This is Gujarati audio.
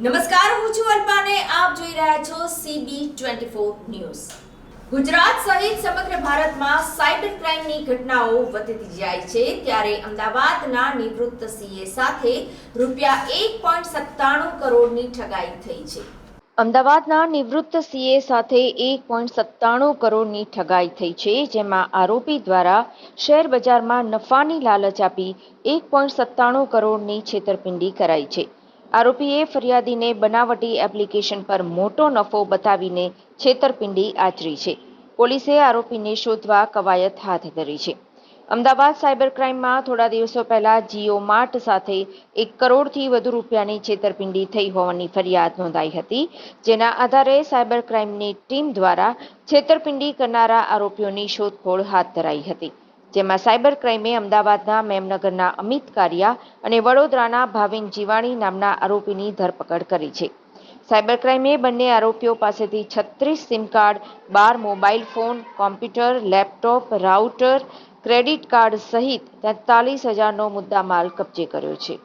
નમસ્કાર, હું છું અલ્પાને આપ જોઈ રહ્યા છો CB24 ન્યૂઝ। ગુજરાત સહિત સમગ્ર ભારતમાં સાયબર ક્રાઇમની ઘટનાઓ વધતી જાય છે, ત્યારે અમદાવાદના નિવૃત્ત CA સાથે રૂપિયા 1.97 કરોડની ઠગાઈ થઈ છે। અમદાવાદના નિવૃત્ત CA સાથે 1.97 કરોડની ઠગાઈ થઈ છે, જેમાં આરોપી દ્વારા શેર બજારમાં નફાની લાલચ આપી 1.97 કરોડની છેતરપિંડી કરાઈ છે। આરોપીએ ફરિયાદીને બનાવટી એપ્લિકેશન પર મોટો નફો બતાવીને છેતરપિંડી આચરી છે। પોલીસે આરોપીને શોધવા કવાયત હાથ ધરી છે। અમદાવાદ સાયબર ક્રાઇમમાં થોડા દિવસો પહેલા જીઓ માર્ટ સાથે 1 કરોડથી વધુ રૂપિયાની છેતરપિંડી થઈ હોવાની ફરિયાદ નોંધાઈ હતી, જેના આધારે સાયબર ક્રાઇમની ટીમ દ્વારા છેતરપિંડી કરનારા આરોપીઓની શોધખોળ હાથ ધરાઈ હતી, જેમાં સાયબર ક્રાઇમે અમદાવાદના મેમનગરના અમિત કારિયા અને વડોદરાના ભાવિન જીવાણી નામના આરોપીની ધરપકડ કરી છે। સાયબર ક્રાઇમે બંને આરોપીઓ પાસેથી 36 sim card, 12 mobile phone, computer, laptop, router, credit card સહિત 43,000નો મુદ્દામાલ કબજે કર્યો છે।